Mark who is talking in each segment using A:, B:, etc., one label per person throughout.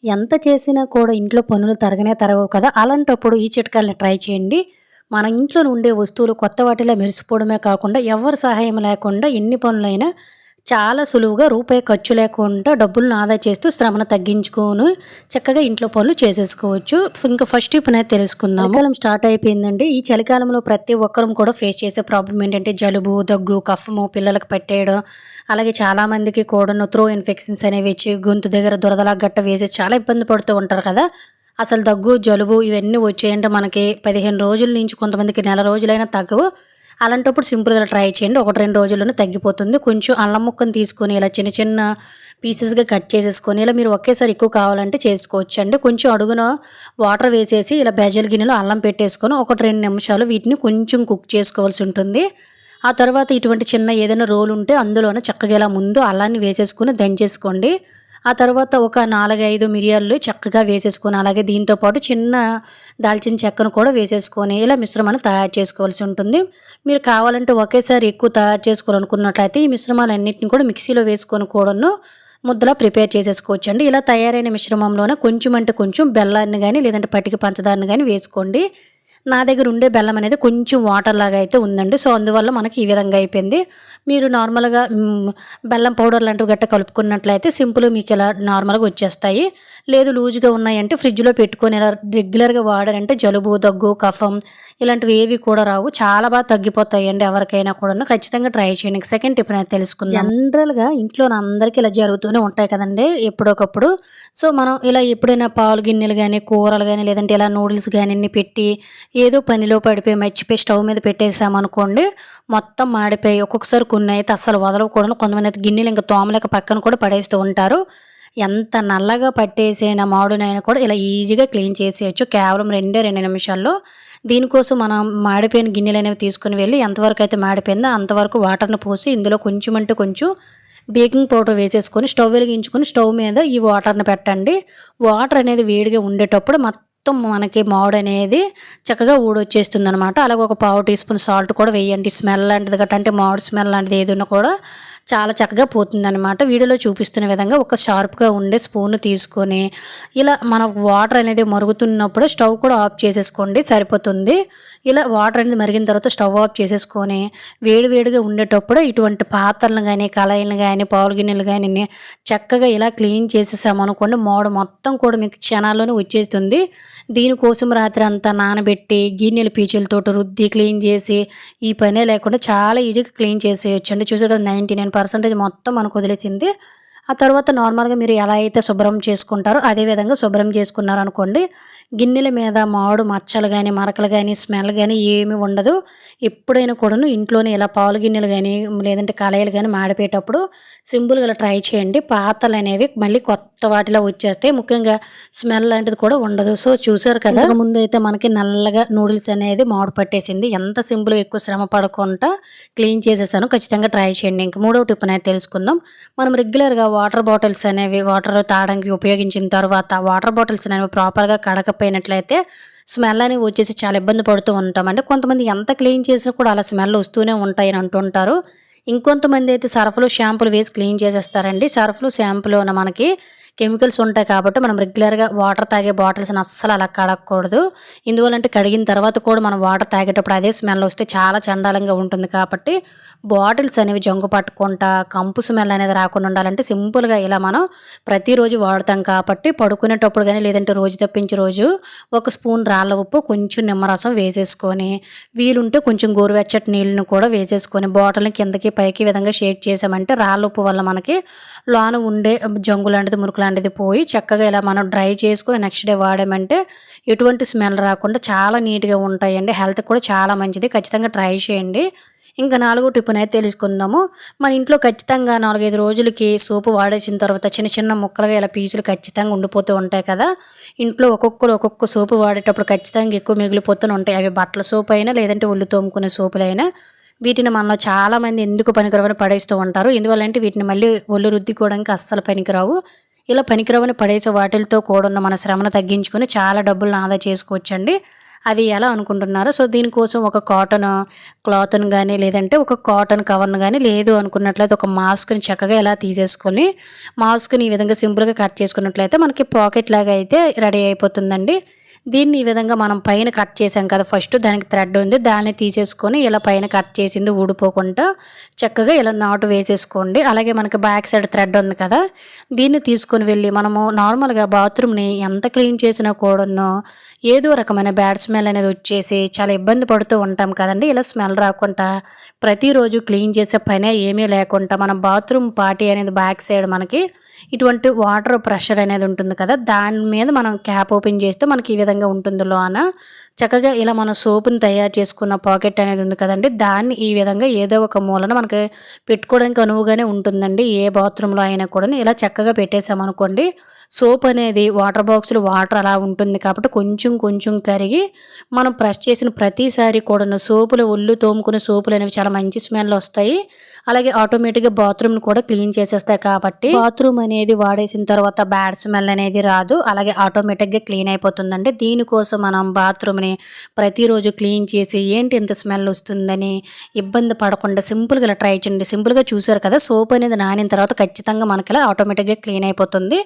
A: ఎంత చేసినా కూడా ఇంట్లో పనులు తరగనే తరగవు కదా! అలాంటప్పుడు ఈ చిట్కాలని ట్రై చేయండి. మన ఇంట్లో ఉండే వస్తువులు కొత్త వాటిలా మెరిసిపోవడమే కాకుండా ఎవ్వరి సహాయం లేకుండా ఎన్ని పనులైనా చాలా సులువుగా రూపాయి ఖర్చు లేకుండా డబ్బులను ఆదా చేస్తూ శ్రమను తగ్గించుకొని చక్కగా ఇంట్లో పనులు చేసేసుకోవచ్చు. ఇంకా ఫస్ట్ పనైతే తెలుసుకుందాము. చలికాలం స్టార్ట్ అయిపోయిందండి. ఈ చలికాలంలో ప్రతి ఒక్కరం కూడా ఫేస్ చేసే ప్రాబ్లమ్ ఏంటంటే జలుబు, దగ్గు, కఫము పిల్లలకు పట్టేయడం. అలాగే చాలామందికి కూడాను త్రో ఇన్ఫెక్షన్స్ అనేవి వచ్చి గొంతు దగ్గర దురదలా గట్ట వేసేసి చాలా ఇబ్బంది పడుతూ ఉంటారు కదా! అసలు దగ్గు, జలుబు ఇవన్నీ వచ్చాయంటే మనకి 15 రోజుల నుంచి కొంతమందికి నెల రోజులైనా తగ్గవు. అలాంటప్పుడు సింపుల్‌గా ట్రై చేయండి. 1, 2 రోజుల్లోనే తగ్గిపోతుంది. కొంచెం అల్లం ముక్కను తీసుకొని ఇలా చిన్న చిన్న పీసెస్‌గా కట్ చేసేసుకొని ఇలా మీరు ఒకేసారి ఎక్కువ కావాలంటే చేసుకోవచ్చండి. కొంచెం అడుగున వాటర్ వేసేసి ఇలా బెజల్ గిన్నెలో అల్లం పెట్టేసుకొని 1, 2 నిమిషాలు వీటిని కొంచెం కుక్ చేసుకోవాల్సి ఉంటుంది. ఆ తర్వాత ఇటువంటి చిన్న ఏదైనా రోల్ ఉంటే అందులోనే చక్కగా ఇలా ముందు అల్లాన్ని వేసేసుకొని దంచేసుకోండి. ఆ తర్వాత ఒక 4, 5 మిరియాలు చక్కగా వేసేసుకొని అలాగే దీంతో పాటు చిన్న దాల్చిన చెక్కను కూడా వేసేసుకొని ఇలా మిశ్రమాన్ని తయారు చేసుకోవాల్సి ఉంటుంది. మీరు కావాలంటే ఒకేసారి ఎక్కువ తయారు చేసుకోవాలనుకున్నట్లయితే ఈ మిశ్రమాలన్నిటిని కూడా మిక్సీలో వేసుకొని కూడాను ముద్దలా ప్రిపేర్ చేసేసుకోవచ్చండి. ఇలా తయారైన మిశ్రమంలోనే కొంచెం అంటే కొంచెం బెల్లాన్ని గానీ లేదంటే పటిక పంచదారని గానీ వేసుకోండి. నా దగ్గర ఉండే బెల్లం అనేది కొంచెం వాటర్ లాగా అయితే ఉందండి. సో, అందువల్ల మనకి ఈ విధంగా అయిపోయింది. మీరు నార్మల్‌గా బెల్లం పౌడర్ లాంటివి గట్టా కలుపుకున్నట్లయితే సింపుల్‌గా మీకిలా నార్మల్‌గా వచ్చేస్తాయి. లేదు లూజ్‌గా ఉన్నాయంటే ఫ్రిడ్జ్‌లో పెట్టుకొని ఇలా రెగ్యులర్‌గా వాడారంటే జలుబు, దగ్గు, కఫం ఇలాంటివి ఏవి కూడా రావు. చాలా బాగా తగ్గిపోతాయండి ఎవరికైనా కూడాను. ఖచ్చితంగా ట్రై చేయండి. ఇంక సెకండ్ టిప్ అనేది తెలుసుకుందాం. జనరల్‌గా ఇంట్లోని అందరికీ ఇలా జరుగుతూనే ఉంటాయి కదండీ! ఎప్పుడోకప్పుడు. సో, మనం ఇలా ఎప్పుడైనా పాలు గిన్నెలు గానీ, కూరలు గానీ లేదంటే ఇలా నూడిల్స్ గానీ అన్ని పెట్టి ఏదో పనిలో పడిపోయి మర్చిపోయి స్టవ్ మీద పెట్టేసామనుకోండి, మొత్తం మాడిపోయి ఒక్కొక్కసారి కొన్నయితే అస్సలు వదలవు కూడాను. కొంతమందయితే గిన్నెలు ఇంక తోమలేక పక్కన కూడా పడేస్తూ ఉంటారు. ఎంత నల్లగా పట్టేసిన మాడునైనా కూడా ఇలా ఈజీగా క్లీన్ చేసేయొచ్చు. కేవలం 2 నిమిషాల్లో. దీనికోసం మనం మాడిపోయిన గిన్నెలనేవి తీసుకొని వెళ్ళి ఎంతవరకయితే మాడిపోయిందో అంతవరకు వాటర్‌ని పోసి ఇందులో కొంచెం అంటే కొంచెం బేకింగ్ పౌడర్ వేసేసుకొని స్టవ్ వెలిగించుకొని స్టవ్ మీద ఈ వాటర్‌ని పెట్టండి. వాటర్ అనేది వేడిగా ఉండేటప్పుడు మొత్తం మనకి మావుడనేది చక్కగా ఊడొచ్చేస్తుందనమాట. అలాగే ఒక పావు టీ స్పూన్ సాల్ట్ కూడా వేయండి. స్మెల్ లాంటిది గట్టా అంటే మామిడి స్మెల్ లాంటిది ఏదున్నా కూడా చాలా చక్కగా పోతుందనమాట. వీడియోలో చూపిస్తున్న విధంగా ఒక షార్ప్‌గా ఉండే స్పూన్ తీసుకొని ఇలా మన వాటర్ అనేది మరుగుతున్నప్పుడు స్టవ్ కూడా ఆఫ్ చేసేసుకోండి సరిపోతుంది. ఇలా వాటర్ అనేది మరిగిన తర్వాత స్టవ్ ఆఫ్ చేసేసుకొని వేడివేడిగా ఉండేటప్పుడు ఇటువంటి పాత్రలను గానీ, కళాయిలను గానీ, పాలు గిన్నెలు గానీ చక్కగా ఇలా క్లీన్ చేసేసామనుకోండి మాడు మొత్తం కూడా మీకు క్షణాల్లోనే వచ్చేస్తుంది. దీనికోసం రాత్రి అంతా నానబెట్టి గిన్నెల పీచులతోటి రుద్ది క్లీన్ చేసి ఈ పనే లేకుండా చాలా ఈజీగా క్లీన్ చేసేయొచ్చండి. చూసారు కదా 99% మొత్తం మనకు వదిలేసింది. ఆ తర్వాత నార్మల్‌గా మీరు ఎలా అయితే శుభ్రం చేసుకుంటారో అదే విధంగా శుభ్రం చేసుకున్నారనుకోండి, గిన్నెల మీద మాడు మచ్చలు గానీ, మరకలు గానీ, స్మెల్ గానీ ఏమి ఉండదు. ఎప్పుడైనా కూడాను ఇంట్లోనే ఇలా పాలు గిన్నెలు గానీ, లేదంటే కళాయిలు గానీ మాడిపోయేటప్పుడు సింపుల్‌గా ఇలా ట్రై చేయండి. పాత్రలనేవి మళ్ళీ కొత్త వాటిలా వచ్చేస్తాయి. ముఖ్యంగా స్మెల్ లాంటిది కూడా ఉండదు. సో, చూసారు కదా! ఇంతకుముందయితే మనకి నల్లగా నూడిల్స్ అనేది మాడు పట్టేసింది. ఎంత సింపుల్‌గా ఎక్కువ శ్రమ పడకుండా క్లీన్ చేసేసాను. ఖచ్చితంగా ట్రై చేయండి. ఇంక మూడో టిప్ అనేది తెలుసుకుందాం. మనం రెగ్యులర్‌గా వాటర్ బాటిల్స్ అనేవి వాటర్ తాగడానికి ఉపయోగించిన తర్వాత వాటర్ బాటిల్స్ అనేవి ప్రాపర్‌గా కడగకపోయినట్లయితే స్మెల్ అనేవి వచ్చేసి చాలా ఇబ్బంది పడుతూ ఉంటాం. అంటే కొంతమంది ఎంత క్లీన్ చేసినా కూడా అలా స్మెల్ వస్తూనే ఉంటాయని అంటుంటారు. ఇంకొంతమంది అయితే సర్ఫ్‌లో షాంపూలు వేసి క్లీన్ చేసేస్తారండి. సర్ఫ్‌లు, షాంపూలోన మనకి కెమికల్స్ ఉంటాయి కాబట్టి మనం రెగ్యులర్‌గా వాటర్ తాగే బాటిల్స్‌ని అస్సలు అలా కడగకూడదు. ఎందువల్లంటే కడిగిన తర్వాత కూడా మనం వాటర్ తాగేటప్పుడు అదే స్మెల్ వస్తే చాలా చండాలంగా ఉంటుంది కాబట్టి బాటిల్స్ అనేవి జంగు పట్టకుండా కంపు స్మెల్ అనేది రాకుండా ఉండాలంటే సింపుల్‌గా ఇలా మనం ప్రతిరోజు వాడతాం కాబట్టి పడుకునేటప్పుడు గానీ లేదంటే రోజు తప్పించి రోజు ఒక స్పూన్ రాళ్ళ ఉప్పు, కొంచెం నిమ్మరసం వేసేసుకొని వీలుంటే కొంచెం గోరువెచ్చటి నీళ్ళని కూడా వేసేసుకొని బాటిల్‌ని కిందకి పైకి ఈ విధంగా షేక్ చేసామంటే రాళ్ళ ఉప్పు వల్ల మనకి లోన ఉండే జంగు లాంటిది, మురికి లాంటిది పోయి చక్కగా ఇలా మనం డ్రై చేసుకొని నెక్స్ట్ డే వాడామంటే ఎటువంటి స్మెల్ రాకుండా చాలా నీట్‌గా ఉంటాయండి. హెల్త్‌కి కూడా చాలా మంచిది. ఖచ్చితంగా ట్రై చేయండి. ఇంకా నాలుగో టిప్పునైతే తెలుసుకుందాము. మన ఇంట్లో ఖచ్చితంగా 4, 5 రోజులకి సోపు వాడేసిన తర్వాత చిన్న చిన్న ముక్కలుగా ఇలా పీసులు ఖచ్చితంగా ఉండిపోతూ ఉంటాయి కదా! ఇంట్లో ఒక్కొక్కరు ఒక్కొక్క సోపు వాడేటప్పుడు ఖచ్చితంగా ఎక్కువ మిగిలిపోతూనే ఉంటాయి. అవి బట్టల సోపు అయినా లేదంటే ఒళ్ళు తోముకునే సోపులైనా వీటిని మనలో చాలామంది ఎందుకు పనికిరావని పడేస్తూ ఉంటారు. ఎందువల్లంటే వీటిని మళ్ళీ ఒళ్ళు రుద్దుకోవడానికి అస్సలు పనికిరావు. ఇలా పనికిరావని పడేసే వాటిలతో కూడున్న మన శ్రమను తగ్గించుకొని చాలా డబ్బులను ఆదా చేసుకోవచ్చండి. అది ఎలా అనుకుంటున్నారో. సో, దీనికోసం ఒక కాటన్ క్లాత్‌ని గానీ, లేదంటే ఒక కాటన్ కవర్‌ని గానీ, లేదు అనుకున్నట్లయితే ఒక మాస్క్‌ని చక్కగా ఇలా తీసేసుకొని, మాస్క్‌ని ఈ విధంగా సింపుల్‌గా కట్ చేసుకున్నట్లయితే మనకి పాకెట్ లాగా అయితే రెడీ అయిపోతుందండి. దీన్ని ఈ విధంగా మనం పైన కట్ చేసాం కదా! ఫస్ట్ దానికి థ్రెడ్ ఉంది. దాన్ని తీసేసుకొని ఇలా పైన కట్ చేసింది ఊడిపోకుండా చక్కగా ఇలా నాటు వేసేసుకోండి. అలాగే మనకి బ్యాక్ సైడ్ థ్రెడ్ ఉంది కదా! దీన్ని తీసుకొని వెళ్ళి మనము నార్మల్‌గా బాత్రూమ్‌ని ఎంత క్లీన్ చేసినా కూడాను ఏదో రకమైన బ్యాడ్ స్మెల్ అనేది వచ్చేసి చాలా ఇబ్బంది పడుతూ ఉంటాం కదండీ! ఇలా స్మెల్ రాకుండా ప్రతిరోజు క్లీన్ చేసే పనే ఏమీ లేకుండా మన బాత్రూమ్ పార్టీ అనేది బ్యాక్ సైడ్ మనకి ఇటువంటి వాటర్ ప్రెషర్ అనేది ఉంటుంది కదా! దాని మీద మనం క్యాప్ ఓపెన్ చేస్తే మనకి ఈ విధంగా ఉంటుంది లోన. చక్కగా ఇలా మనం సోప్‌ని తయారు చేసుకున్న పాకెట్ అనేది ఉంది కదండీ! దాన్ని ఈ విధంగా ఏదో ఒక మూలన మనకి పెట్టుకోవడానికి అనువుగానే ఉంటుందండి. ఏ బాత్రూమ్‌లో అయినా కూడాను ఇలా చక్కగా పెట్టేసామనుకోండి, సోప్ అనేది వాటర్ బాక్స్‌లో వాటర్ అలా ఉంటుంది కాబట్టి కొంచెం కొంచెం కరిగి మనం ప్రెస్ చేసిన ప్రతిసారి కూడాను సోపులు ఒళ్ళు తోముకునే సోపులనేవి చాలా మంచి స్మెల్ ఒస్తాయి. అలాగే ఆటోమేటిక్‌గా బాత్రూమ్‌ని కూడా క్లీన్ చేసేస్తాయి కాబట్టి బాత్రూమ్ అనేది వాడేసిన తర్వాత బ్యాడ్ స్మెల్ అనేది రాదు. అలాగే ఆటోమేటిక్‌గా క్లీన్ అయిపోతుందండి. దీనికోసం మనం బాత్రూమ్‌ని ప్రతిరోజు క్లీన్ చేసి ఏంటి ఇంత స్మెల్ వస్తుందని ఇబ్బంది పడకుండా సింపుల్‌గా ఇలా ట్రై చేయండి. సింపుల్‌గా చూసారు కదా! సోప్ అనేది నానిన తర్వాత ఖచ్చితంగా మనకిలా ఆటోమేటిక్‌గా క్లీన్ అయిపోతుంది.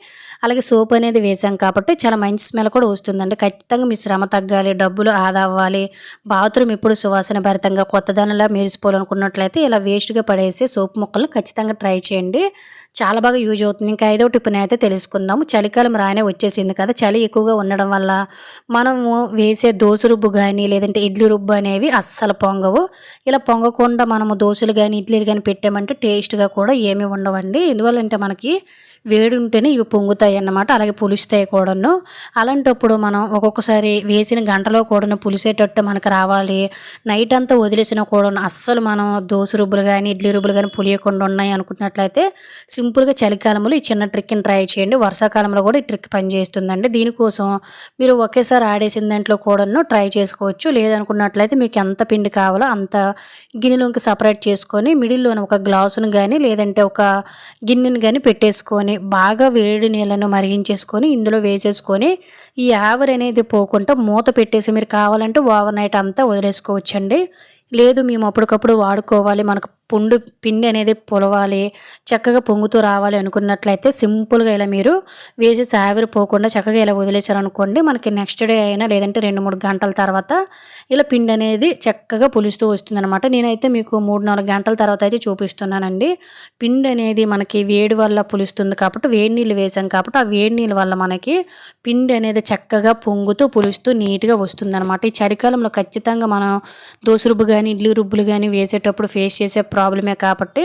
A: అలాగే సోప్ అనేది వేసాం కాబట్టి చాలా మంచి స్మెల్ కూడా వస్తుందండి. ఖచ్చితంగా మీ శ్రమ తగ్గాలి, డబ్బులు ఆదా అవ్వాలి, బాత్రూమ్ ఎప్పుడు సువాసన భరితంగా కొత్తదనంలా మెరిసిపోవాలనుకున్నట్లయితే ఇలా వేస్ట్‌గా పడేసే సోప్ ముక్కలను ఖచ్చితంగా ట్రై చేయండి. చాలా బాగా యూజ్ అవుతుంది. ఇంకా ఐదో టిప్‌నైతే తెలుసుకుందాము. చలికాలం రానే వచ్చేసింది కదా! చలి ఎక్కువగా ఉండడం వల్ల మనము వేసే దోస రుబ్బు గానీ, లేదంటే ఇడ్లీ రుబ్బు అనేవి అస్సలు పొంగవు. ఇలా పొంగకుండా మనము దోసలు గానీ, ఇడ్లీలు గానీ పెట్టామంటే టేస్ట్‌గా కూడా ఏమి ఉండవండి. ఎందువల్లంటే మనకి వేడుంటేనే ఇవి పొంగుతాయన్నమాట. అలాగే పులుస్తాయి కూడాను. అలాంటప్పుడు మనం ఒక్కొక్కసారి వేసిన గంటలో కూడాను పులిసేటట్టు మనకు రావాలి. నైట్ అంతా వదిలేసినా కూడాను అస్సలు మనం దోస రుబ్బులు గానీ, ఇడ్లీ రుబ్బులు గానీ పులియకుండా ఉన్నాయి అనుకున్నట్లయితే సింపుల్‌గా చలికాలంలో ఈ చిన్న ట్రిక్‌ని ట్రై చేయండి. వర్షాకాలంలో కూడా ఈ ట్రిక్ పనిచేస్తుందండి. దీనికోసం మీరు ఒకేసారి ఆడేసిన దాంట్లో కూడాను ట్రై చేసుకోవచ్చు. లేదనుకున్నట్లయితే మీకు ఎంత పిండి కావాలో అంత గిన్నెలోకి సెపరేట్ చేసుకొని మిడిల్‌లోన ఒక గ్లాసును గానీ, లేదంటే ఒక గిన్నెని గానీ పెట్టేసుకొని బాగా వేడి నీళ్ళను మరిగించేసుకొని ఇందులో వేసేసుకొని ఈ ఆవిరనేది పోకుండా మూత పెట్టేసి మీరు కావాలంటే ఓవర్ నైట్ అంతా వదిలేసుకోవచ్చండి. లేదు మేము అప్పటికప్పుడు వాడుకోవాలి, మనకు పిండి అనేది పొలవాలి, చక్కగా పొంగుతూ రావాలి అనుకున్నట్లయితే సింపుల్‌గా ఇలా మీరు వేసేసి ఆవిరి పోకుండా చక్కగా ఇలా వదిలేసారనుకోండి, మనకి నెక్స్ట్ డే అయినా లేదంటే 2, 3 గంటల తర్వాత ఇలా పిండి అనేది చక్కగా పులుస్తూ వస్తుందనమాట. నేనైతే మీకు 3, 4 గంటల తర్వాత అయితే చూపిస్తున్నానండి. పిండి అనేది మనకి వేడి వల్ల పులుస్తుంది కాబట్టి వేడి నీళ్ళు వేసాం కాబట్టి ఆ వేడి నీళ్ళ వల్ల మనకి పిండి అనేది చక్కగా పొంగుతూ, పులుస్తూ నీట్‌గా వస్తుందనమాట. ఈ చలికాలంలో ఖచ్చితంగా మనం దోస రుబ్బు గానీ, ఇడ్లీ రుబ్బులు గానీ వేసేటప్పుడు ఫేస్ చేసే ప్రాబ్లమే కాబట్టి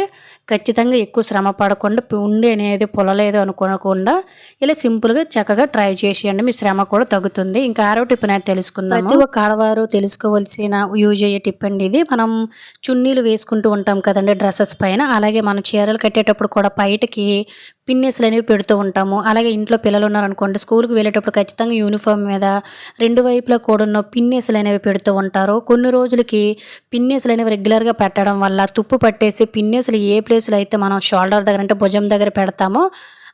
A: ఖచ్చితంగా ఎక్కువ శ్రమ పడకుండా పిండి అనేది పులలేదు అనుకోకుండా ఇలా సింపుల్‌గా చక్కగా ట్రై చేసేయండి. మీ శ్రమ కూడా తగ్గుతుంది. ఇంకా ఆరో టిప్ అనేది తెలుసుకుందాము. ప్రతి ఒక్క ఆడవారు తెలుసుకోవాల్సిన యూజ్ అయ్యే టిప్ అండి ఇది. మనం చున్నీలు వేసుకుంటూ ఉంటాం కదండీ డ్రెసెస్ పైన. అలాగే మనం చీరలు కట్టేటప్పుడు కూడా బయటకి పిన్నేసులనేవి పెడుతూ ఉంటాము. అలాగే ఇంట్లో పిల్లలున్నారనుకోండి స్కూలుకి వెళ్ళేటప్పుడు ఖచ్చితంగా యూనిఫార్మ్ మీద 2 వైపులా కూడాను పిన్నేసులనేవి పెడుతూ ఉంటారు. కొన్ని రోజులకి పిన్నేసులనేవి రెగ్యులర్‌గా పెట్టడం వల్ల తుప్పు పట్టేసి పిన్నేసులు ఏ ప్లేస్‌లో అయితే మనం షోల్డర్ దగ్గర అంటే భుజం దగ్గర పెడతామో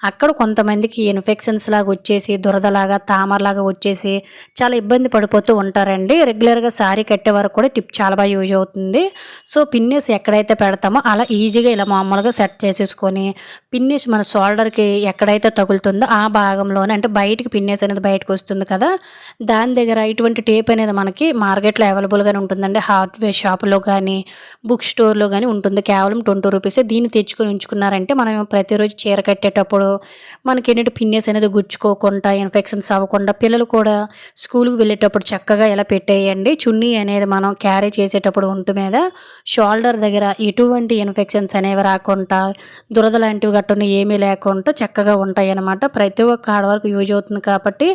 A: అక్కడ కొంతమందికి ఇన్ఫెక్షన్స్ లాగా వచ్చేసి, దురదలాగా, తామరలాగా వచ్చేసి చాలా ఇబ్బంది పడిపోతూ ఉంటారండి. రెగ్యులర్‌గా సారీ కట్టే వరకు కూడా టిప్ చాలా బాగా యూజ్ అవుతుంది. సో, పిన్నేసి ఎక్కడైతే పెడతామో అలా ఈజీగా ఇలా మామూలుగా సెట్ చేసేసుకొని, పిన్నేసి మన షోల్డర్‌కి ఎక్కడైతే తగులుతుందో ఆ భాగంలోనే అంటే బయటికి పిన్నేసి అనేది బయటకొస్తుంది కదా! దాని దగ్గర ఇటువంటి టేప్ అనేది మనకి మార్కెట్‌లో అవైలబుల్‌గానే ఉంటుందండి. హార్డ్‌వేర్ షాపులో గానీ, బుక్ స్టోర్‌లో గానీ ఉంటుంది. కేవలం ₹20 దీన్ని తెచ్చుకొని ఉంచుకున్నారంటే మనం ప్రతిరోజు చీర కట్టేటప్పుడు మనకేంటంటే పిన్నేస్ అనేది గుచ్చుకోకుండా, ఇన్ఫెక్షన్స్ అవ్వకుండా పిల్లలు కూడా స్కూలుకి వెళ్ళేటప్పుడు చక్కగా ఇలా పెట్టేయండి. చున్నీ అనేది మనం క్యారీ చేసేటప్పుడు ఒంటి మీద షోల్డర్ దగ్గర ఎటువంటి ఇన్ఫెక్షన్స్ అనేవి రాకుండా, దురద లాంటివి గట్టును ఏమీ లేకుండా చక్కగా ఉంటాయన్నమాట. ప్రతి ఒక్క ఆడవారికి యూజ్ అవుతుంది కాబట్టి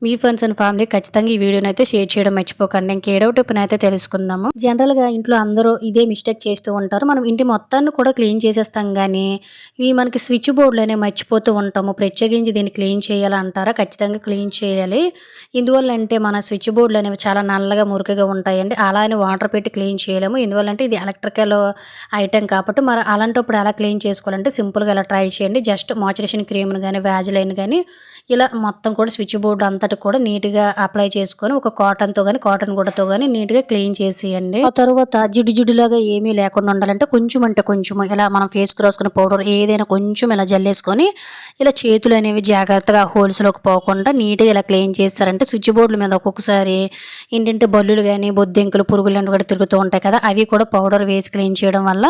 A: మీ ఫ్రెండ్స్ అండ్ ఫ్యామిలీ ఖచ్చితంగా ఈ వీడియోనైతే షేర్ చేయడం మర్చిపోకండి. ఇంకేడో టిప్‌నైతే తెలుసుకుందాము. జనరల్‌గా ఇంట్లో అందరూ ఇదే మిస్టేక్ చేస్తూ ఉంటారు. మనం ఇంటి మొత్తాన్ని కూడా క్లీన్ చేసేస్తాం గానీ, ఇవి మనకి స్విచ్ బోర్డ్‌లనేవి మర్చిపోతే వాడుతూ ఉంటాము. ప్రత్యేకించి దీన్ని క్లీన్ చేయాలా అంటారా? ఖచ్చితంగా క్లీన్ చేయాలి. ఎందువల్లంటే మన స్విచ్ బోర్డ్‌లనేవి చాలా నల్లగా, మురికిగా ఉంటాయండి. అలా అని వాటర్ పెట్టి క్లీన్ చేయలేము. ఎందువల్లంటే ఇది ఎలక్ట్రికల్ ఐటెమ్ కాబట్టి మరి అలాంటప్పుడు ఎలా క్లీన్ చేసుకోవాలంటే సింపుల్‌గా ఇలా ట్రై చేయండి. జస్ట్ మాయిశ్చరైజేషన్ క్రీమ్‌ని గాని, వ్యాజిలైన్ గాని ఇలా మొత్తం కూడా స్విచ్ బోర్డ్ అంతటి కూడా నీట్‌గా అప్లై చేసుకొని ఒక కాటన్‌తో గాని, కాటన్ గుడ్డతో గాని నీట్‌గా క్లీన్ చేసేయండి. ఆ తరువాత జిడ్డు జిడ్డులాగా ఏమీ లేకుండా ఉండాలంటే కొంచెం అంటే కొంచెం ఇలా మనం ఫేస్‌కి రాసుకునే పౌడర్ ఏదైనా కొంచెం ఇలా జల్లేసుకొని ఇలా చేతులు అనేవి జాగ్రత్తగా హోల్స్‌లోకి పోకుండా నీట్‌గా ఇలా క్లీన్ చేశారంటే స్విచ్ బోర్డుల మీద ఒక్కొక్కసారి ఏంటంటే బల్లులు గాని, బొద్దింకలు, పురుగులు లాంటివి కూడా తిరుగుతూ ఉంటాయి కదా! అవి కూడా పౌడర్ వేసి క్లీన్ చేయడం వల్ల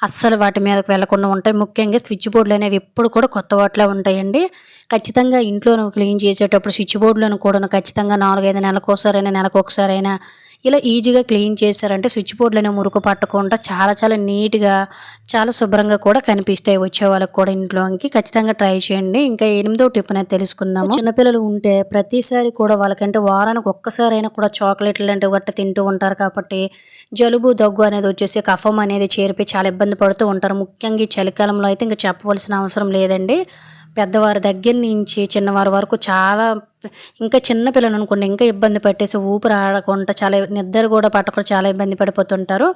A: అస్సలు వాటి మీదకి వెళ్ళకుండా ఉంటాయి. ముఖ్యంగా స్విచ్ బోర్డులు అనేవి ఎప్పుడు కూడా కొత్త వాటిలా ఉంటాయండి. ఖచ్చితంగా ఇంట్లో నువ్వు క్లీన్ చేసేటప్పుడు స్విచ్ బోర్డులను కూడాను ఖచ్చితంగా 4, 5 నెలలకోసారైనా, నెలకొకసారైనా ఇలా ఈజీగా క్లీన్ చేశారంటే స్విచ్ బోర్డులనేవి మురుకు పట్టకుండా చాలా చాలా నీట్‌గా, చాలా శుభ్రంగా కూడా కనిపిస్తాయి వచ్చే వాళ్ళకి కూడా ఇంట్లోకి. ఖచ్చితంగా ట్రై చేయండి. ఇంకా 8వ టిప్ అనేది తెలుసుకుందాము. చిన్నపిల్లలు ఉంటే ప్రతిసారి కూడా వాళ్ళకంటే వారానికి ఒక్కసారైనా కూడా చాక్లెట్లు లాంటివి గట్టా తింటూ ఉంటారు కాబట్టి జలుబు, దగ్గు అనేది వచ్చేసి కఫం అనేది చేరిపోయి చాలా ఇబ్బంది పడుతూ ఉంటారు. ముఖ్యంగా ఈ చలికాలంలో అయితే ఇంక చెప్పవలసిన అవసరం లేదండి. పెద్దవారి దగ్గర నుంచి చిన్నవారి వరకు చాలా ఇంకా చిన్న పిల్లలనుకోండి ఇంకా ఇబ్బంది పట్టేసి ఊపిరి ఆడకుండా చాలా నిద్ర కూడా పట్టకుండా చాలా ఇబ్బంది పడిపోతుంటారు.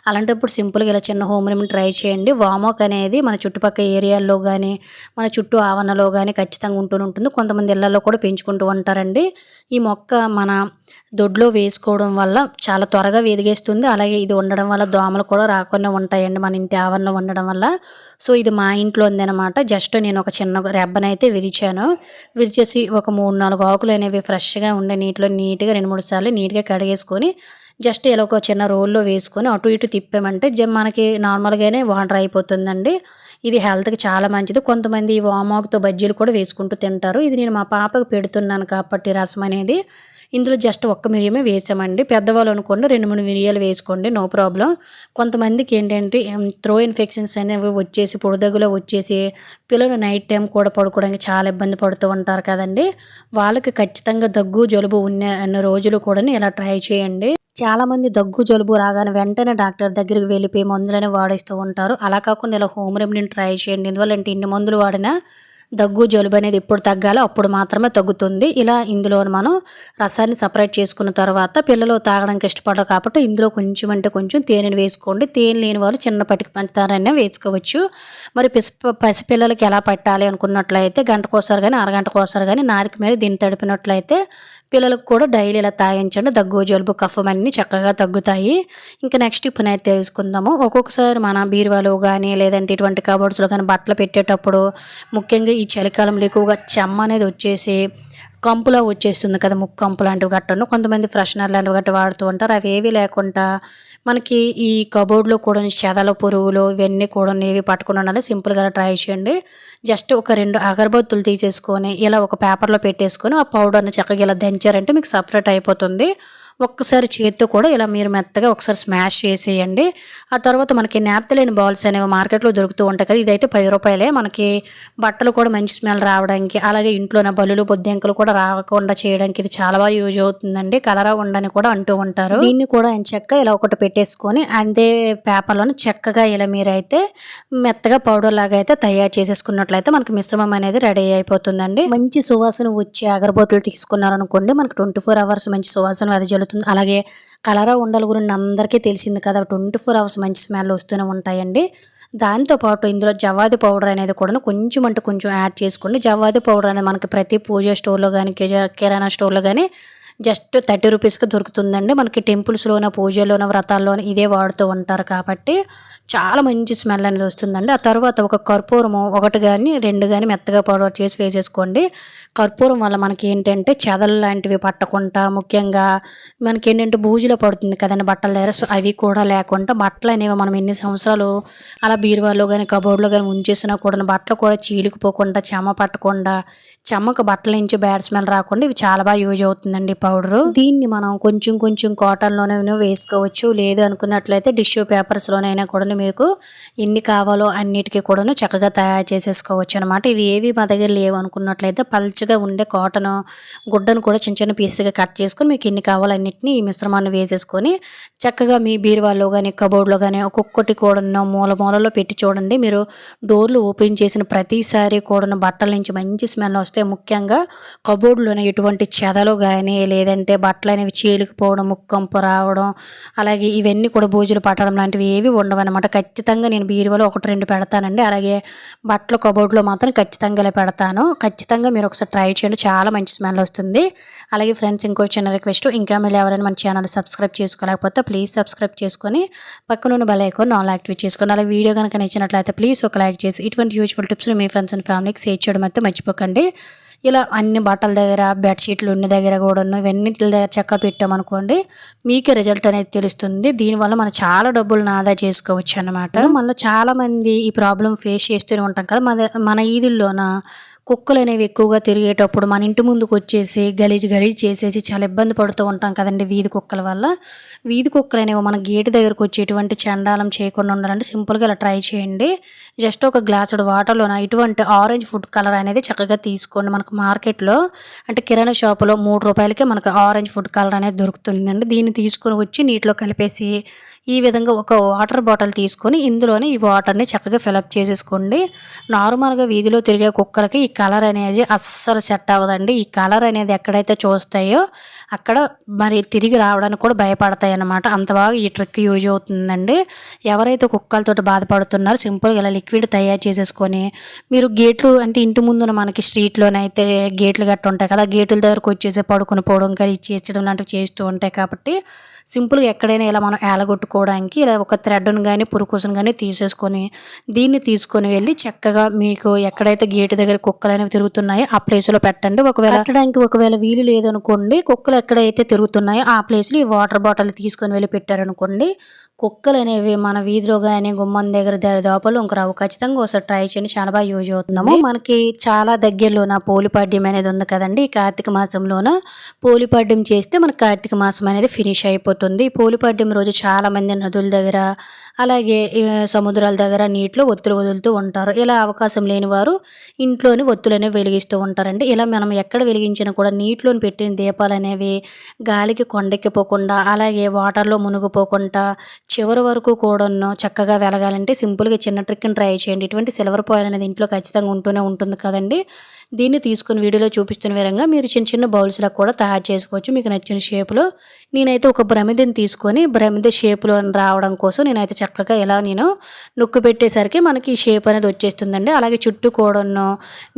A: అలాంటప్పుడు సింపుల్‌గా ఇలా చిన్న హోమ్ రెమెడీ ట్రై చేయండి. వామాక్ అనేది మన చుట్టుపక్కల ఏరియాల్లో గానీ, మన చుట్టూ ఆవరణలో గానీ ఖచ్చితంగా ఉంటూనే ఉంటుంది. కొంతమంది ఇళ్లల్లో కూడా పెంచుకుంటూ ఉంటారండి. ఈ మొక్క మన దొడ్లో వేసుకోవడం వల్ల చాలా త్వరగా ఎదిగేస్తుంది. అలాగే ఇది ఉండడం వల్ల దోమలు కూడా రాకుండా ఉంటాయండి మన ఇంటి ఆవరణలో ఉండడం వల్ల. సో, ఇది మా ఇంట్లో ఉందనమాట. జస్ట్ నేను ఒక చిన్న రెబ్బనైతే విరిచాను. విరిచేసి ఒక 3, 4 ఆకులనేవి ఫ్రెష్‌గా ఉండే నీటిలో నీట్‌గా 2, 3 సార్లు నీట్‌గా కడిగేసుకొని జస్ట్ ఇలా ఒక చిన్న రోల్లో వేసుకొని అటు ఇటు తిప్పామంటే మనకి నార్మల్‌గానే వాటర్ అయిపోతుందండి. ఇది హెల్త్‌కి చాలా మంచిది. కొంతమంది ఈ వామాకుతో బజ్జీలు కూడా వేసుకుంటూ తింటారు. ఇది నేను మా పాపకు పెడుతున్నాను కాబట్టి రసం అనేది ఇందులో జస్ట్ ఒక్క మిరియమే వేసామండి. పెద్దవాళ్ళు అనుకోండి 2, 3 మిరియాలు వేసుకోండి. No problem. కొంతమందికి ఏంటంటే త్రో ఇన్ఫెక్షన్స్ అనేవి వచ్చేసి పొడిదగ్గులో వచ్చేసి పిల్లలు నైట్ టైం కూడా పడుకోవడానికి చాలా ఇబ్బంది పడుతూ ఉంటారు కదండీ! వాళ్ళకి ఖచ్చితంగా దగ్గు, జలుబు అన్ని రోజులు కూడాను ఇలా ట్రై చేయండి. చాలామంది దగ్గు, జలుబు రాగానే వెంటనే డాక్టర్ దగ్గరికి వెళ్ళిపోయి మందులని వాడేస్తూ ఉంటారు. అలా కాకుండా ఇలా హోమ్ రెమెడీని ట్రై చేయండి. ఎందువల్లంటే ఇన్ని మందులు వాడినా దగ్గు, జలుబు అనేది ఎప్పుడు తగ్గాలో అప్పుడు మాత్రమే తగ్గుతుంది. ఇలా ఇందులో మనం రసాన్ని సెపరేట్ చేసుకున్న తర్వాత పిల్లలు తాగడానికి ఇష్టపడరు కాబట్టి ఇందులో కొంచెం అంటే కొంచెం తేనెని వేసుకోండి. తేనె లేని వాళ్ళు చిన్న పటిక పంచదారనే వేసుకోవచ్చు. మరి పసిపిల్లలకి ఎలా పట్టాలి అనుకున్నట్లయితే గంటకోసారి గానీ, అరగంటకోసారి గానీ నాలుక మీద దీన్ని తడిపినట్లయితే పిల్లలకు కూడా డైలీ ఇలా తాగించండి. దగ్గు, జలుబు, కఫం అన్నీ చక్కగా తగ్గుతాయి. ఇంకా నెక్స్ట్ టిప్పునైతే తెలుసుకుందాము. ఒక్కొక్కసారి మన బీరువాలో గానీ, లేదంటే ఇటువంటి కబోర్డ్స్‌లో గానీ బట్టలు పెట్టేటప్పుడు ముఖ్యంగా ఈ చలికాలంలో ఎక్కువగా చెమ్మ అనేది వచ్చేసి కంపులా వచ్చేస్తుంది కదా! ముక్కంపు లాంటివి గట్టాను. కొంతమంది ఫ్రెషనర్ లాంటివి గట్టా వాడుతూ ఉంటారు. అవేవీ లేకుండా మనకి ఈ కబోర్డ్‌లో కూడా చెదల పురుగులు ఇవన్నీ కూడా ఏవి పట్టకుండా ఉండాలి. సింపుల్‌గా ట్రై చేయండి. జస్ట్ ఒక 2 అగరబత్తులు తీసేసుకొని ఇలా ఒక పేపర్‌లో పెట్టేసుకొని ఆ పౌడర్‌ని చక్కగా ఇలా దంచారంటే మీకు సెపరేట్ అయిపోతుంది. ఒక్కసారి చేత్తో కూడా ఇలా మీరు మెత్తగా ఒకసారి స్మాష్ చేసేయండి. ఆ తర్వాత మనకి నాప్థలిన్ బాల్స్ అనేవి మార్కెట్‌లో దొరుకుతూ ఉంటాయి కదా! ఇదైతే రూ. 10 మనకి బట్టలు కూడా మంచి స్మెల్ రావడానికి, అలాగే ఇంట్లోన బల్లులు, బొద్దింకలు కూడా రాకుండా చేయడానికి ఇది చాలా బాగా యూజ్ అవుతుందండి. కలరా ఉండని కూడా అంటూ ఉంటారు. దీన్ని కూడా ఎంచక్కా ఇలా ఒకటి పెట్టేసుకొని అంతే పేపర్‌లోని చక్కగా ఇలా మీరైతే మెత్తగా పౌడర్ లాగా అయితే తయారు చేసేసుకున్నట్లయితే మనకి మిశ్రమం అనేది రెడీ అయిపోతుందండి. మంచి సువాసన వచ్చే అగరబత్తులు తీసుకున్నారనుకోండి మనకు 24 అవర్స్ మంచి సువాసన వెదజల్లుతుంది. అలాగే కలరా ఉండల గురించి అందరికీ తెలిసింది కదా! 24 అవర్స్ మంచి స్మెల్ వస్తూనే ఉంటాయండి. దాంతో పాటు ఇందులో జవ్వాది పౌడర్ అనేది కూడాను కొంచెం అంటే కొంచెం యాడ్ చేసుకోండి. జవ్వాది పౌడర్ అనేది మనకి ప్రతి పూజ స్టోర్‌లో గానీ, కిరాణా స్టోర్‌లో గానీ జస్ట్ 30 రూపీస్‌కి దొరుకుతుందండి. మనకి టెంపుల్స్‌లోన, పూజల్లోన, వ్రతాల్లోన ఇదే వాడుతూ ఉంటారు కాబట్టి చాలా మంచి స్మెల్ అనేది వస్తుందండి. ఆ తర్వాత ఒక కర్పూరము 1 గాని, 2 గాని మెత్తగా పౌడర్ చేసి వేసేసుకోండి. కర్పూరం వల్ల మనకి ఏంటంటే చెదలు లాంటివి పట్టకుండా ముఖ్యంగా మనకేంటంటే బూజులో పడుతుంది కదండీ బట్టల దగ్గర. సో, అవి కూడా లేకుండా బట్టలనేవి మనం ఎన్ని సంవత్సరాలు అలా బీరువాలో గానీ, కబోర్డ్‌లో గానీ ఉంచేసినా కూడాను బట్టలు కూడా చీలికిపోకుండా, చెమ్మ పట్టకుండా, చెమ్మకు బట్టల నుంచి బ్యాడ్ స్మెల్ రాకుండా ఇవి చాలా బాగా యూజ్ అవుతుందండి పౌడరు. దీన్ని మనం కొంచెం కొంచెం కాటన్‌లోనే వేసుకోవచ్చు. లేదు అనుకున్నట్లయితే టిష్యూ పేపర్స్‌లోనైనా కూడాను మీకు ఎన్ని కావాలో అన్నిటికి కూడాను చక్కగా తయారు చేసేసుకోవచ్చు అనమాట. ఇవి ఏవి మా దగ్గర లేవు అనుకున్నట్లయితే పల్చగా ఫ్రెష్గా ఉండే కాటన్ గుడ్డను కూడా చిన్న చిన్న పీసెస్గా కట్ చేసుకొని మీకు ఎన్ని కావాలో అన్నిటిని ఈ మిశ్రమాన్ని వేసేసుకొని చక్కగా మీ బీరువాలో కానీ కబోర్డ్లో కానీ ఒక్కొక్కటి కూడా మూల మూలలో పెట్టి చూడండి. మీరు డోర్లు ఓపెన్ చేసిన ప్రతిసారి కూడా బట్టల నుంచి మంచి స్మెల్ వస్తాయి. ముఖ్యంగా కబోర్డ్లోనే ఎటువంటి చెదలు కానీ లేదంటే బట్టలు అనేవి చీలికిపోవడం, ముక్కంపు రావడం, అలాగే ఇవన్నీ కూడా బూజులు పట్టడం లాంటివి ఏవి ఉండవన్నమాట. ఖచ్చితంగా నేను బీరువాలో 1, 2 పెడతానండి. అలాగే బట్టల కబోర్డ్లో మాత్రం ఖచ్చితంగా ఇలా పెడతాను. ఖచ్చితంగా మీరు ఒకసారి ట్రై చేయండి, చాలా మంచి స్మెల్ వస్తుంది. అలాగే ఫ్రెండ్స్, ఇంకో చిన్న రిక్వెస్ట్, ఇంకా మీరు ఎవరైనా మన ఛానల్ సబ్స్క్రైబ్ చేసుకోలేకపోతే ప్లీజ్ సబ్స్క్రైబ్ చేసుకొని పక్కనున్న బెల్ ఐకాన్ ఆల్ యాక్టివేట్ చేసుకోండి. అలాగే వీడియో కనుక నచ్చినట్లయితే ప్లీజ్ ఒక లైక్ చేసి ఇటువంటి useful tips me friends and ఫ్యామిలీకి షేర్ చేయడం అయితే మర్చిపోకండి. ఇలా అన్ని బట్టల దగ్గర, బెడ్షీట్లు ఉన్న దగ్గర కూడాను ఇవన్నిటి దగ్గర చెక్క పెట్టామనుకోండి, మీకే రిజల్ట్ అనేది తెలుస్తుంది. దీనివల్ల మనం చాలా డబ్బులను ఆదా చేసుకోవచ్చు అన్నమాట. మనలో చాలామంది ఈ ప్రాబ్లం ఫేస్ చేస్తూనే ఉంటాం కదా. మన ఈదుల్లోన కుక్కలు అనేవి ఎక్కువగా తిరిగేటప్పుడు మన ఇంటి ముందుకు వచ్చేసి గలీజ్ చేసేసి చాలా ఇబ్బంది పడుతూ ఉంటాం కదండి వీధి కుక్కల వల్ల. వీధి కుక్కలు అనేవి మన గేటు దగ్గరకు వచ్చి ఎటువంటి చండాలం చేయకుండా ఉండాలంటే సింపుల్గా ఇలా ట్రై చేయండి. జస్ట్ ఒక గ్లాసుడు వాటర్లోన ఇటువంటి ఆరెంజ్ ఫుడ్ కలర్ అనేది చక్కగా తీసుకోండి. మనకు మార్కెట్లో అంటే కిరాణా షాపులో 3 రూపాయలకే మనకు ఆరెంజ్ ఫుడ్ కలర్ అనేది దొరుకుతుందండి. దీన్ని తీసుకొని వచ్చి నీటిలో కలిపేసి ఈ విధంగా ఒక వాటర్ బాటిల్ తీసుకొని ఇందులోనే ఈ వాటర్ని చక్కగా ఫిలప్ చేసేసుకోండి. నార్మల్గా వీధిలో తిరిగే కుక్కలకి ఈ కలర్ అనేది అస్సలు సెట్ అవ్వదండి. ఈ కలర్ అనేది ఎక్కడైతే చూస్తాయో అక్కడ మరి తిరిగి రావడానికి కూడా భయపడతాయి అన్నమాట. అంత బాగా ఈ ట్రిక్ యూజ్ అవుతుందండి. ఎవరైతే కుక్కలతో బాధపడుతున్నారో సింపుల్గా ఇలా లిక్విడ్ తయారు చేసేసుకొని మీరు గేట్లు అంటే ఇంటి ముందున మనకి స్ట్రీట్లోనైతే గేట్లు గట్ట ఉంటాయి కదా, గేట్ల దగ్గరకు వచ్చేసి పడుకుని పోవడం కానీ చేసడం లాంటివి చేస్తూ ఉంటాయి. కాబట్టి సింపుల్గా ఎక్కడైనా ఇలా మనం ఏలగొట్టుకోవడానికి ఇలా ఒక థ్రెడ్ను కానీ పురుకుసను కానీ తీసేసుకొని దీన్ని తీసుకొని వెళ్ళి చక్కగా మీకు ఎక్కడైతే గేటు దగ్గర కుక్కలు అనేవి తిరుగుతున్నాయో ఆ ప్లేస్లో పెట్టండి. ఒకవేళ వీలు లేదనుకోండి, కుక్కలు ఎక్కడైతే తిరుగుతున్నాయో ఆ ప్లేస్లో ఈ వాటర్ బాటిల్ తీసుకొని వెళ్ళి పెట్టారనుకోండి, కుక్కలు అనేవి మన వీధిలో కానీ గుమ్మం దగ్గర దరిదాపులు ఇంక రావు. ఖచ్చితంగా ఒకసారి ట్రై చేయండి, చాలా బాగా యూజ్ అవుతుందాము. మనకి చాలా దగ్గరలోన పోలిపాడ్యం అనేది ఉంది కదండి. ఈ కార్తీక మాసంలోన పోలిపాడ్యం చేస్తే మనకి కార్తీక మాసం అనేది ఫినిష్ అయిపోతుంది. ఈ పోలిపాడ్యం రోజు చాలా మంది నదుల దగ్గర అలాగే సముద్రాల దగ్గర నీటిలో ఒత్తులు వదులుతూ ఉంటారు. ఇలా అవకాశం లేని వారు ఇంట్లోని ఒత్తులు అనేవి వెలిగిస్తూ ఉంటారండి. ఇలా మనం ఎక్కడ వెలిగించినా కూడా నీటిలోని పెట్టిన దీపాలు అనేవి గాలికి కొండెక్కిపోకుండా అలాగే వాటర్లో మునిగిపోకుండా చివరి వరకు కూడా చక్కగా వెలగాలంటే సింపుల్గా చిన్న ట్రిక్ని ట్రై చేయండి. ఇటువంటి సిల్వర్ ఫాయిల్ అనేది ఇంట్లో ఖచ్చితంగా ఉంటూనే ఉంటుంది కదండి. దీన్ని తీసుకుని వీడియోలో చూపిస్తున్న విధంగా మీరు చిన్న చిన్న బౌల్స్లో కూడా తయారు చేసుకోవచ్చు మీకు నచ్చిన షేప్లో. నేనైతే ఒక ప్రమిదని తీసుకొని ప్రమిద షేప్లో రావడం కోసం నేనైతే చక్కగా ఇలా నొక్కు పెట్టేసరికి మనకి ఈ షేప్ అనేది వచ్చేస్తుందండి. అలాగే చుట్టూ కూడా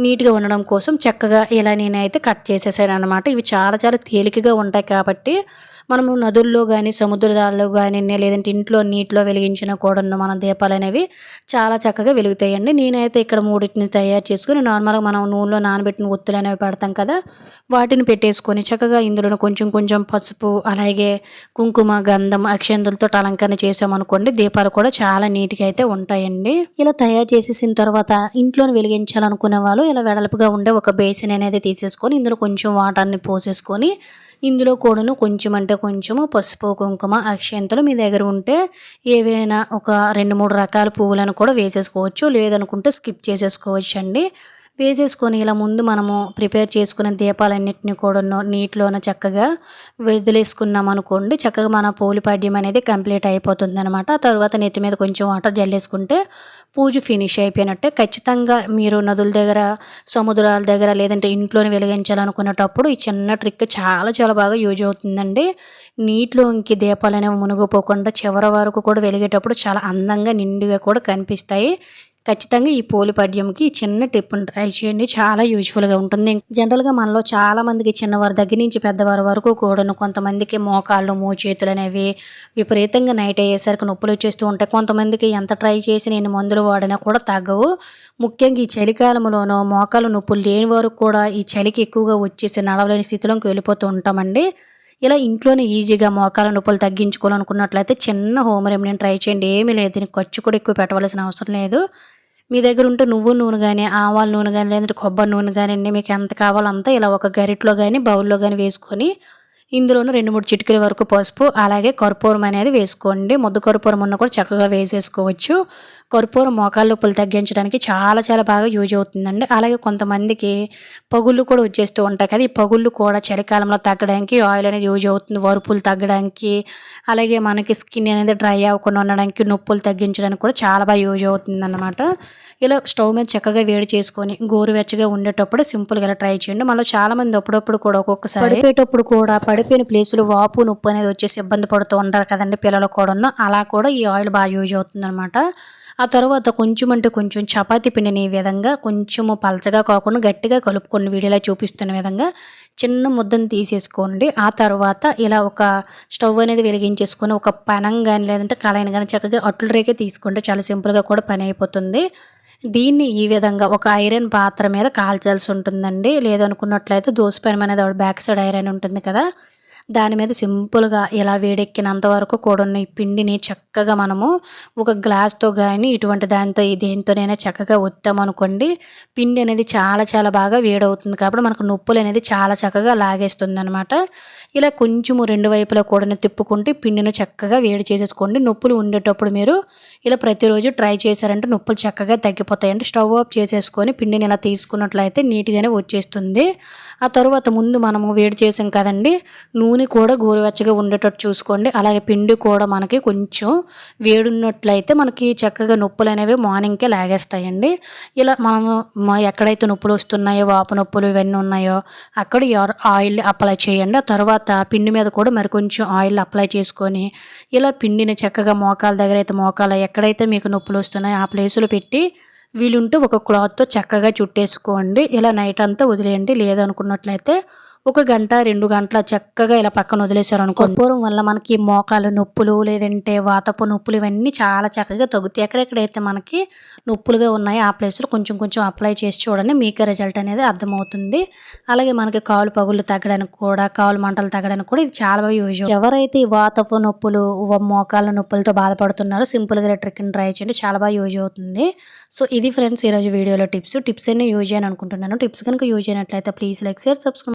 A: నీట్గా ఉండడం కోసం చక్కగా ఇలా నేనైతే కట్ చేసేసాను అనమాట. ఇవి చాలా చాలా తేలికగా ఉంటాయి కాబట్టి మనము నదుల్లో కానీ సముద్రాల్లో కానీ లేదంటే ఇంట్లో నీటిలో వెలిగించిన కూడా మన దీపాలు అనేవి చాలా చక్కగా వెలుగుతాయండి. నేనైతే ఇక్కడ 3 తయారు చేసుకుని నార్మల్గా మనం నూనెలో నానబెట్టిన ఒత్తులు అనేవి పెడతాం కదా, వాటిని పెట్టేసుకొని చక్కగా ఇందులో కొంచెం కొంచెం పసుపు అలాగే కుంకుమ గంధం అక్షంతలతో అలంకరణ చేసామనుకోండి, దీపాలు కూడా చాలా నీట్గా అయితే ఉంటాయండి. ఇలా తయారు చేసేసిన తర్వాత ఇంట్లో వెలిగించాలనుకునే వాళ్ళు ఇలా వెడల్పుగా ఉండే ఒక బేసిన్ అనేది తీసేసుకొని ఇందులో కొంచెం వాటర్ని పోసేసుకొని ఇందులో కూడాను కొంచెం అంటే కొంచెము పసుపు కుంకుమ అక్షంతలు మీ దగ్గర ఉంటే ఏవైనా ఒక 2-3 రకాల పువ్వులను కూడా వేసేసుకోవచ్చు, లేదనుకుంటే స్కిప్ చేసేసుకోవచ్చు అండి. వేసేసుకొని ఇలా ముందు మనము ప్రిపేర్ చేసుకున్న దీపాలన్నింటినీ కూడా నీటిలోన చక్కగా వదిలేసుకున్నాం అనుకోండి, చక్కగా మన పోలిపాడ్యం అనేది కంప్లీట్ అయిపోతుంది అనమాట. తర్వాత నెత్తి మీద కొంచెం వాటర్ జల్లేసుకుంటే పూజ ఫినిష్ అయిపోయినట్టే. ఖచ్చితంగా మీరు నదుల దగ్గర సముద్రాల దగ్గర లేదంటే ఇంట్లోనే వెలిగించాలనుకునేటప్పుడు ఈ చిన్న ట్రిక్ చాలా చాలా బాగా యూజ్ అవుతుందండి. నీటిలో ఇంక దీపాలు అనేవి మునిగిపోకుండా చివరి వరకు కూడా వెలిగేటప్పుడు చాలా అందంగా నిండుగా కూడా కనిపిస్తాయి. ఖచ్చితంగా ఈ పోలిపాడ్యంకి చిన్న టిప్ని ట్రై చేయండి, చాలా యూజ్ఫుల్గా ఉంటుంది. జనరల్గా మనలో చాలామందికి చిన్నవారి దగ్గర నుంచి పెద్దవారి వరకు కూడా కొంతమందికి మోకాళ్ళు మోచేతులు అనేవి విపరీతంగా నైట్ అయ్యేసరికి నొప్పులు వచ్చేస్తూ ఉంటాయి. కొంతమందికి ఎంత ట్రై చేసి నేను మందులు వాడినా కూడా తగ్గవు. ముఖ్యంగా ఈ చలికాలంలోనూ మోకాలు నొప్పులు లేని వారు కూడా ఈ చలికి ఎక్కువగా వచ్చేసి నడవలేని స్థితిలోకి వెళ్ళిపోతూ ఉంటామండి. ఇలా ఇంట్లోనే ఈజీగా మోకాల నొప్పులు తగ్గించుకోవాలనుకున్నట్లయితే చిన్న హోమ్ రెమెడీని ట్రై చేయండి. ఏమీ లేదు, దీనికి ఖర్చు కూడా ఎక్కువ పెట్టవలసిన అవసరం లేదు. మీ దగ్గర ఉంటే నువ్వుల నూనె కానీ ఆవాల నూనె కానీ లేదంటే కొబ్బరి నూనె కానివ్వండి, మీకు ఎంత కావాలో అంతా ఇలా ఒక గరిటలో కానీ బౌల్లో కానీ వేసుకొని ఇందులోనూ 2-3 చిటికెల వరకు పసుపు అలాగే కర్పూరం అనేది వేసుకోండి. ముద్ద కర్పూరం ఉన్న కూడా చక్కగా వేసేసుకోవచ్చు. కర్పూరం మోకాళ్ళ నొప్పులు తగ్గించడానికి చాలా చాలా బాగా యూజ్ అవుతుందండి. అలాగే కొంతమందికి పగుళ్ళు కూడా వచ్చేస్తూ ఉంటాయి కదా! ఈ పగుళ్ళు కూడా చలికాలంలో తగ్గడానికి ఆయిల్ అనేది యూజ్ అవుతుంది. వరుపులు తగ్గడానికి, అలాగే మనకి స్కిన్ అనేది డ్రై అవ్వకుండా ఉండడానికి, నొప్పులు తగ్గించడానికి కూడా చాలా బాగా యూజ్ అవుతుందన్నమాట. ఇలా స్టవ్ మీద చక్కగా వేడి చేసుకొని గోరువెచ్చగా ఉండేటప్పుడు సింపుల్‌గా ఇలా ట్రై చేయండి. మనలో చాలామంది అప్పుడప్పుడు కూడా ఒక్కొక్కసారి పడిపోయేటప్పుడు కూడా పడిపోయిన ప్లేస్‌లో వాపు, నొప్పి అనేది వచ్చేసి ఇబ్బంది పడుతూ ఉంటారు కదండీ పిల్లలు కూడాను. అలా కూడా ఈ ఆయిల్ బాగా యూజ్ అవుతుందనమాట. ఆ తర్వాత కొంచెం అంటే కొంచెం చపాతీ పిండిని ఈ విధంగా కొంచెము పలచగా కాకుండా గట్టిగా కలుపుకోండి. వీడియోలో చూపిస్తున్న విధంగా చిన్న ముద్దను తీసేసుకోండి. ఆ తర్వాత ఇలా ఒక స్టవ్ అనేది వెలిగించేసుకొని ఒక పెనం గాని లేదంటే కళాయిని గాని చక్కగా అట్లు రేకే తీసుకుంటే చాలా సింపుల్‌గా కూడా పని అయిపోతుంది. దీన్ని ఈ విధంగా ఒక ఐరన్ పాత్ర మీద కాల్చాల్సి ఉంటుందండి. లేదనుకున్నట్లయితే దోస పెనం అనేది బ్యాక్ సైడ్ ఐరన్ ఉంటుంది కదా! దాని మీద సింపుల్‌గా ఇలా వేడెక్కినంత వరకు కూడున్న ఈ పిండిని చక్కగా మనము ఒక గ్లాస్‌తో గానీ, ఇటువంటి దాంతో దేనితోనైనా చక్కగా ఒత్తామనుకోండి, పిండి అనేది చాలా చాలా బాగా వేడవుతుంది. కాబట్టి మనకు నొప్పులనేది చాలా చక్కగా లాగేస్తుందనమాట. ఇలా కొంచెము 2 వైపులా కూడాను తిప్పుకుంటూ పిండిని చక్కగా వేడి చేసేసుకోండి. నొప్పులు ఉండేటప్పుడు మీరు ఇలా ప్రతిరోజు ట్రై చేశారంటే నొప్పులు చక్కగా తగ్గిపోతాయండి. స్టవ్ ఆఫ్ చేసేసుకొని పిండిని ఇలా తీసుకున్నట్లయితే నీట్‌గానే వచ్చేస్తుంది. ఆ తరువాత ముందు మనము వేడి చేసాం కదండీ! నూనె కూడా గోరువెచ్చగా ఉండేటట్టు చూసుకోండి. అలాగే పిండి కూడా మనకి కొంచెం వేడున్నట్లయితే మనకి చక్కగా నొప్పులనేవి మార్నింగ్‌కే లాగేస్తాయండి. ఇలా మనము ఎక్కడైతే నొప్పులొస్తున్నాయో, వాపు నొప్పులు ఇవన్నీ ఉన్నాయో అక్కడ ఆయిల్ అప్లై చేయండి. ఆ తర్వాత పిండి మీద కూడా మరి కొంచెం ఆయిల్ అప్లై చేసుకొని, ఇలా పిండిని చక్కగా మోకాళ్ళ దగ్గర అయితే మోకాళ్ళ ఎక్కడైతే మీకు నొప్పులొస్తున్నాయో ఆ ప్లేసులో పెట్టి వీలుంటే ఒక క్లాత్‌తో చక్కగా చుట్టేసుకోండి. ఇలా నైట్ అంతా వదిలేయండి. లేదనుకున్నట్లయితే ఒక గంట, 2 గంటల చక్కగా ఇలా పక్కన వదిలేసారనుకోండి. కర్పూరం వల్ల మనకి మోకాలు నొప్పులు, లేదంటే వాతపు నొప్పులు ఇవన్నీ చాలా చక్కగా తగ్గుతాయి. ఎక్కడెక్కడైతే మనకి నొప్పులుగా ఉన్నాయో ఆ ప్లేస్‌లో కొంచెం కొంచెం అప్లై చేసి చూడండి. మీకే రిజల్ట్ అనేది అర్థమవుతుంది. అలాగే మనకి కాలు పగుళ్ళు తగ్గడానికి కూడా, కాలు మంటలు తగ్గడానికి కూడా ఇది చాలా బాగా యూజ్ అవుతుంది. ఎవరైతే ఈ వాతపు నొప్పులు, మోకాళ్ళ నొప్పులతో బాధపడుతున్నారో సింపుల్‌గా ఇలా ట్రిక్‌ని ట్రై చేయండి. చాలా బాగా యూజ్ అవుతుంది. సో, ఇది ఫ్రెండ్స్ ఈరోజు వీడియోలో టిప్స్. టిప్స్ అన్నీ యూజ్ అయ్యాయని అనుకుంటున్నాను. టిప్స్ కనుక యూజ్ అయినట్లయితే ప్లీజ్ లైక్, షేర్, సబ్స్క్రైబ్.